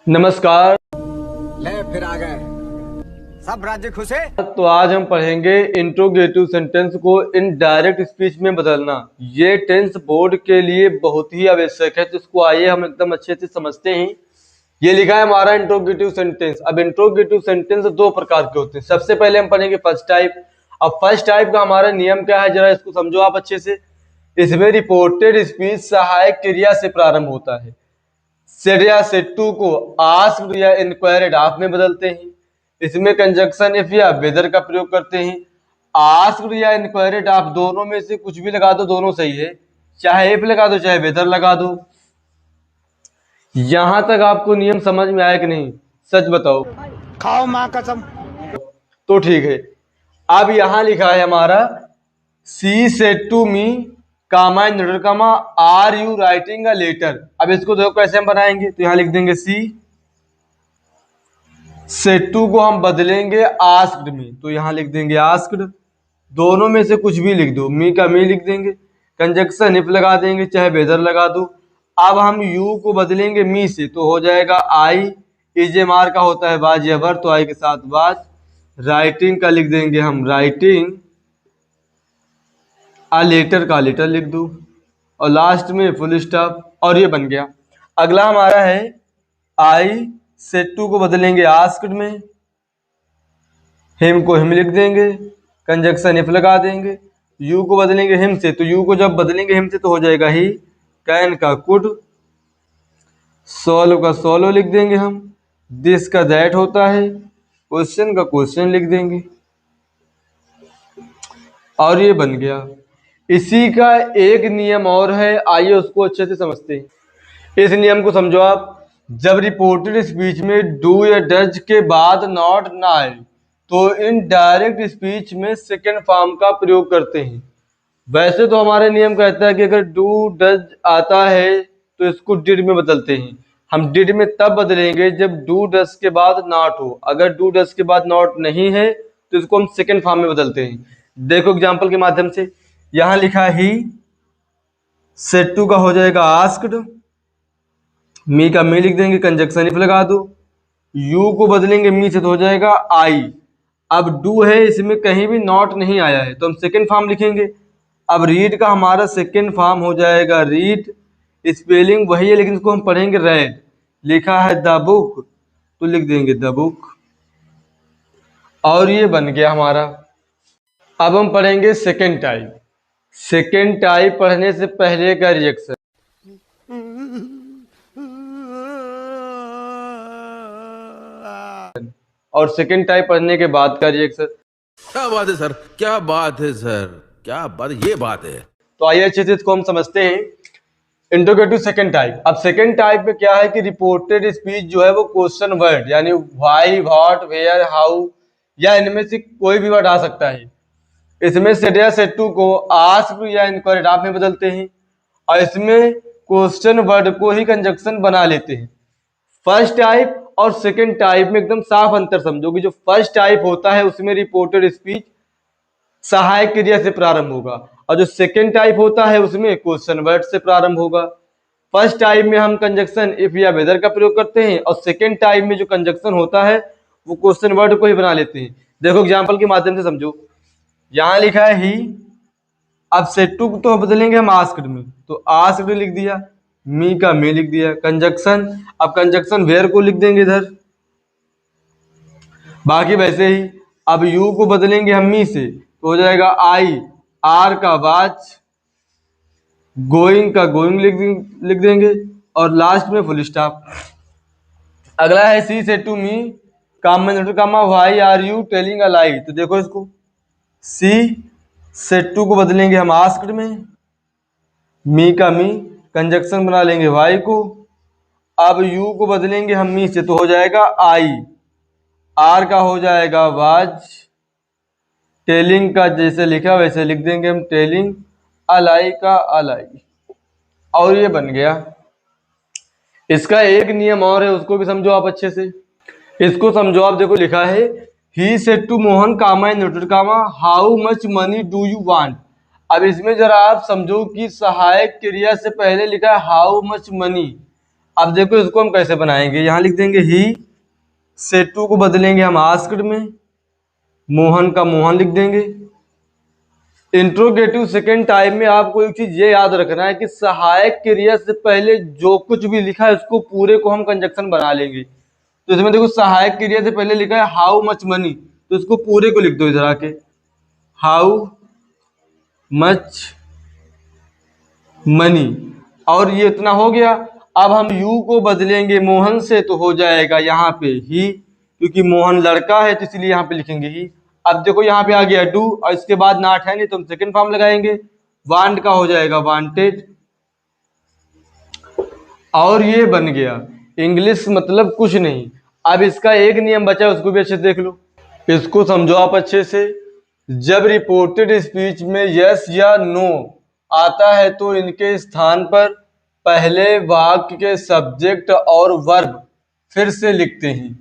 नमस्कार। ले फिर आ गए। सब राज्य खुश है। तो आज हम पढ़ेंगे इंट्रोगेटिव सेंटेंस को इनडायरेक्ट स्पीच में बदलना। ये टेंस बोर्ड के लिए बहुत ही आवश्यक है, तो इसको आइए हम एकदम अच्छे से समझते हैं। ये लिखा है हमारा इंट्रोगेटिव सेंटेंस। अब इंट्रोगेटिव सेंटेंस दो प्रकार के होते हैं। सबसे पहले हम पढ़ेंगे फर्स्ट टाइप। अब फर्स्ट टाइप का हमारा नियम क्या है, जरा इसको समझो आप अच्छे से। इसमें रिपोर्टेड स्पीच सहायक क्रिया से प्रारंभ होता है। सेड या सेड टू को आस्क्ड या इंक्वायर्ड आप में बदलते हैं। इसमें कंजक्शन इफ या वेदर का प्रयोग करते हैं। आस्क्ड या इंक्वायर्ड आप दोनों में से कुछ भी लगा दो, दोनों सही है। चाहे इफ लगा दो चाहे वेदर लगा दो। यहां तक आपको नियम समझ में आया कि नहीं, सच बताओ। खाओ माँ कसम। तो ठीक है। अब यहां लिखा है हमारा she said to me comma in comma are you writing a letter. अब इसको देखो कैसे हम बनाएंगे। तो यहां लिख देंगे सी सेड टू को हम बदलेंगे आस्क्ड में, तो यहां लिख देंगे आस्क्ड। दोनों में से कुछ भी लिख दो, मी का मी लिख देंगे। कंजक्शन इफ लगा देंगे चाहे वेदर लगा दो। अब हम यू को बदलेंगे मी से, तो हो जाएगा आई। इजेमार का होता है बाज या बर, तो आई के साथ बाज। राइटिंग का लिख देंगे हम राइटिंग। आ लेटर का लेटर लिख दो, और लास्ट में फुल स्टॉप, और ये बन गया। अगला हमारा है आई सेड टू को बदलेंगे आस्क्ड में। हिम को हिम लिख देंगे, कंजक्शन इफ लगा देंगे। यू को बदलेंगे हिम से, तो यू को जब बदलेंगे हिम से तो हो जाएगा ही। कैन का कुड। सोलो का सोलो लिख देंगे हम। दिस का दैट होता है। क्वेश्चन का क्वेश्चन लिख देंगे, और ये बन गया। इसी का एक नियम और है, आइए उसको अच्छे से समझते हैं। इस नियम को समझो आप। जब रिपोर्टेड स्पीच में डू या डज के बाद नॉट ना आए, तो इन डायरेक्ट स्पीच में सेकेंड फॉर्म का प्रयोग करते हैं। वैसे तो हमारा नियम कहता है कि अगर डू डज आता है तो इसको डिड में बदलते हैं। हम डिड में तब बदलेंगे जब डू डज के बाद नॉट हो। अगर डू डज के बाद नॉट नहीं है तो इसको हम सेकेंड फॉर्म में बदलते हैं। देखो एग्जाम्पल के माध्यम से। यहां लिखा ही सेड टू का हो जाएगा आस्क्ड। मी का मी लिख देंगे, कंजक्शन इफ लगा दो। यू को बदलेंगे मी से तो हो जाएगा आई। अब डू है, इसमें कहीं भी नॉट नहीं आया है तो हम सेकेंड फॉर्म लिखेंगे। अब रीड का हमारा सेकेंड फॉर्म हो जाएगा रीड। स्पेलिंग वही है लेकिन इसको हम पढ़ेंगे रेड। लिखा है द बुक, तो लिख देंगे द बुक, और ये बन गया हमारा। अब हम पढ़ेंगे सेकेंड टाइप। सेकेंड टाइप पढ़ने से पहले का रिएक्शन और सेकेंड टाइप पढ़ने के बाद का रिएक्शन। क्या बात है सर, क्या बात है सर, क्या बात, ये बात है। तो आइए अच्छे से इसको हम समझते हैं। Interrogative second type. अब सेकेंड टाइप में क्या है कि रिपोर्टेड स्पीच जो है वो क्वेश्चन वर्ड यानी व्हाई व्हाट वेयर हाउ या इनमें से कोई भी वर्ड आ सकता है। इसमें सेड या सेड टू को आस्क्ड या इंक्वायर्ड आप में बदलते हैं, और इसमें क्वेश्चन वर्ड को ही कंजक्शन बना लेते हैं। फर्स्ट टाइप और सेकेंड टाइप में एकदम साफ अंतर समझो कि जो फर्स्ट टाइप होता है उसमें रिपोर्टेड स्पीच सहायक क्रिया से प्रारंभ होगा, और जो सेकेंड टाइप होता है उसमें क्वेश्चन वर्ड से प्रारंभ होगा। फर्स्ट टाइप में हम कंजक्शन इफ या वेदर का प्रयोग करते हैं, और सेकेंड टाइप में जो कंजक्शन होता है वो क्वेश्चन वर्ड को ही बना लेते हैं। देखो एग्जाम्पल के माध्यम से समझो। यहां लिखा है ही। अब सेड टू तो बदलेंगे हम आस्क्ड में, तो आस्क्ड लिख दिया। मी का मी लिख दिया। कंजक्शन, अब कंजक्शन वेयर को लिख देंगे इधर, बाकी वैसे ही। अब यू को बदलेंगे हम मी से, तो हो जाएगा आई। आर का वाच। गोइंग का गोइंग लिख देंगे, और लास्ट में फुल स्टॉप। अगला है she said to me comma why are you telling a lie. तो देखो इसको, सी सेड टू को बदलेंगे हम आस्क्ड में। मी का मी, कंजक्शन बना लेंगे वाई को। अब यू को बदलेंगे हम मी से, तो हो जाएगा आई। आर का हो जाएगा वाज। टेलिंग का जैसे लिखा वैसे लिख देंगे हम टेलिंग। अलाई का अलाई, और ये बन गया। इसका एक नियम और है, उसको भी समझो आप अच्छे से। इसको समझो आप। देखो लिखा है he said to Mohan comma in comma how much money do you want. अब इसमें जरा आप समझो कि सहायक क्रिया से पहले लिखा है हाउ मच मनी, अब देखो इसको हम कैसे बनाएंगे, यहाँ लिख देंगे ही, से टू को बदलेंगे हम आस्क्ड में, मोहन का मोहन लिख देंगे। इंट्रोगेटिव सेकेंड टाइप में आपको एक चीज ये याद रखना है कि सहायक क्रिया से पहले जो कुछ भी लिखा है उसको पूरे को हम कंजक्शन बना लेंगे। तो इसमें देखो सहायक क्रिया से पहले लिखा है हाउ मच मनी, तो इसको पूरे को लिख दो इधर आके, हाउ मच मनी, और ये इतना हो गया। अब हम यू को बदलेंगे मोहन से तो हो जाएगा यहाँ पे ही, क्योंकि मोहन लड़का है तो इसलिए यहाँ पे लिखेंगे ही। अब देखो यहाँ पे आ गया डू और इसके बाद नॉट है नहीं तो हम सेकंड फॉर्म लगाएंगे, वांट का हो जाएगा वांटेड, और ये बन गया इंग्लिश मतलब कुछ नहीं। अब इसका एक नियम बचा उसको भी अच्छे से देख लो, इसको समझो आप अच्छे से। जब रिपोर्टेड स्पीच में यस या नो आता है तो इनके स्थान पर पहले वाक्य के सब्जेक्ट और वर्ब फिर से लिखते हैं,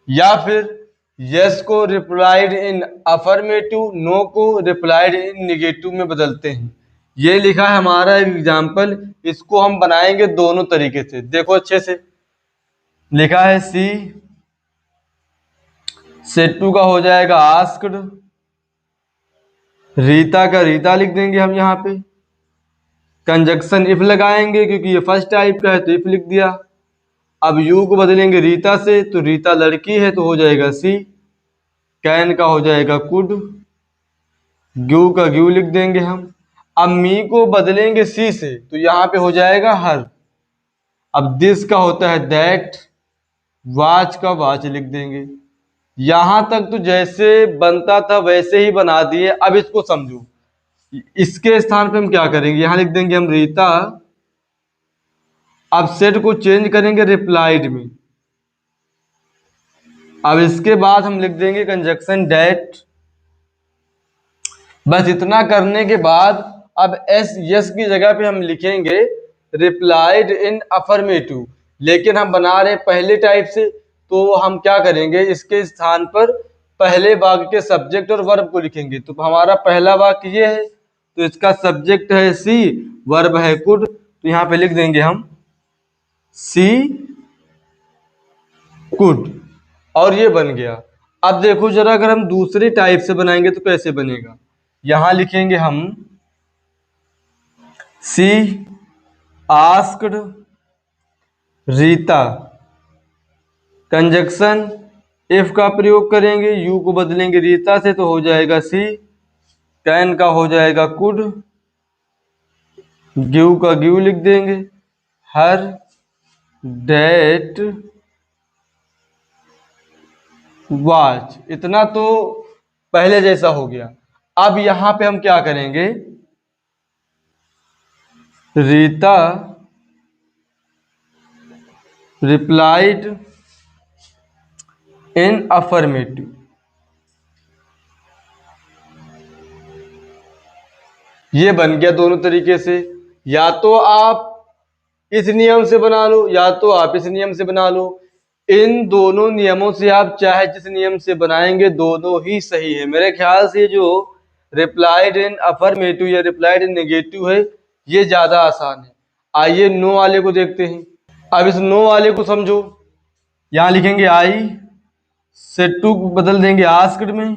या फिर यस को रिप्लाइड इन अफर्मेटिव, नो को रिप्लाइड इन निगेटिव में बदलते हैं। ये लिखा है हमारा एग्जाम्पल, इसको हम बनाएंगे दोनों तरीके से, देखो अच्छे से। लिखा है सी, सेट टू का हो जाएगा आस्क्ड, रीता का रीता लिख देंगे हम यहाँ पे, कंजक्शन इफ लगाएंगे क्योंकि ये फर्स्ट टाइप का है तो इफ लिख दिया। अब यू को बदलेंगे रीता से तो रीता लड़की है तो हो जाएगा सी, कैन का हो जाएगा कुड, ग्यू का ग्यू लिख देंगे हम। अब मी को बदलेंगे सी से तो यहाँ पे हो जाएगा हर। अब दिस का होता है दैट, वाच का वाच लिख देंगे। यहां तक तो जैसे बनता था वैसे ही बना दिए। अब इसको समझो, इसके स्थान पे हम क्या करेंगे, यहां लिख देंगे हम रीता, अब सेट को चेंज करेंगे रिप्लाइड में। अब इसके बाद हम लिख देंगे कंजक्शन डेट। बस इतना करने के बाद अब एस यस की जगह पे हम लिखेंगे रिप्लाइड इन अफर्मेटिव, लेकिन हम बना रहे पहले टाइप से तो हम क्या करेंगे, इसके स्थान पर पहले वाक्य के सब्जेक्ट और वर्ब को लिखेंगे। तो हमारा पहला वाक्य ये है तो इसका सब्जेक्ट है सी, वर्ब है कुड, तो यहाँ पे लिख देंगे हम सी कुड, और ये बन गया। अब देखो जरा, अगर हम दूसरे टाइप से बनाएंगे तो कैसे बनेगा, यहां लिखेंगे हम सी आस्क्ड रीता, कंजक्शन इफ का प्रयोग करेंगे, यू को बदलेंगे रीता से तो हो जाएगा सी, कैन का हो जाएगा कुड, गिव का गिव लिख देंगे, हर डेट वाच। इतना तो पहले जैसा हो गया। अब यहां पे हम क्या करेंगे, रीता रिप्लाइड इन अफर्मेटिव, ये बन गया दोनों तरीके से। या तो आप इस नियम से बना लो या तो आप इस नियम से बना लो। इन दोनों नियमों से आप चाहे जिस नियम से बनाएंगे दोनों ही सही है। मेरे ख्याल से जो रिप्लाइड इन अफर्मेटिव या रिप्लाइड इन नेगेटिव है ये ज्यादा आसान है। आइए नो वाले को देखते हैं। अब इस नो वाले को समझो, यहां लिखेंगे आई, से टू बदल देंगे आस्क्ड में,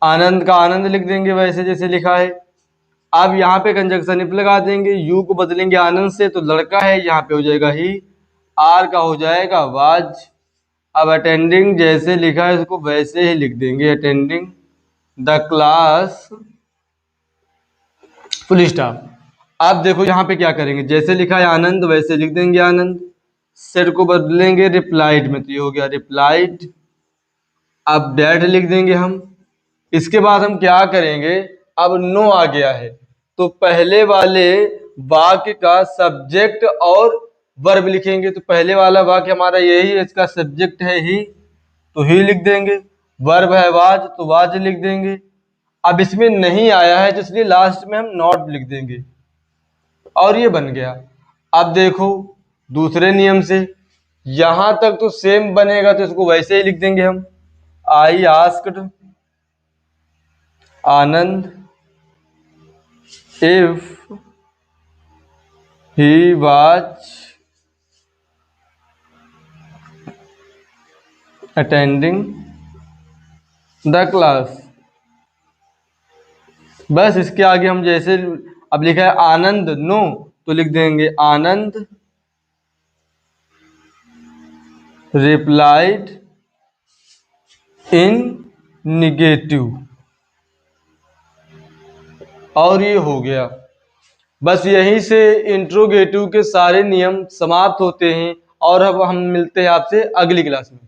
आनंद का आनंद लिख देंगे वैसे जैसे लिखा है। अब यहाँ पे कंजक्शन इफ लगा देंगे, यू को बदलेंगे आनंद से तो लड़का है यहाँ पे हो जाएगा ही, आर का हो जाएगा वाज। अब अटेंडिंग जैसे लिखा है इसको वैसे ही लिख देंगे, attending the class full stop. अब देखो यहाँ पे क्या करेंगे, जैसे लिखा है आनंद वैसे लिख देंगे आनंद, सेट को बदलेंगे रिप्लाइड में तो ये हो गया रिप्लाइड। अब डेट लिख देंगे हम। इसके बाद हम क्या करेंगे, अब नो आ गया है तो पहले वाले वाक्य का सब्जेक्ट और वर्ब लिखेंगे। तो पहले वाला वाक्य हमारा यही है, इसका सब्जेक्ट है ही तो ही लिख देंगे, वर्ब है वाज तो वाज लिख देंगे। अब इसमें नहीं आया है तो इसलिए लास्ट में हम नॉट लिख देंगे और ये बन गया। अब देखो दूसरे नियम से, यहां तक तो सेम बनेगा तो इसको वैसे ही लिख देंगे हम, I asked Anand if he was attending the class. बस इसके आगे हम जैसे अब लिखा है आनंद नो, तो लिख देंगे आनंद रिप्लाइड इन निगेटिव, और ये हो गया। बस यहीं से इंट्रोगेटिव के सारे नियम समाप्त होते हैं और अब हम मिलते हैं आपसे अगली क्लास में।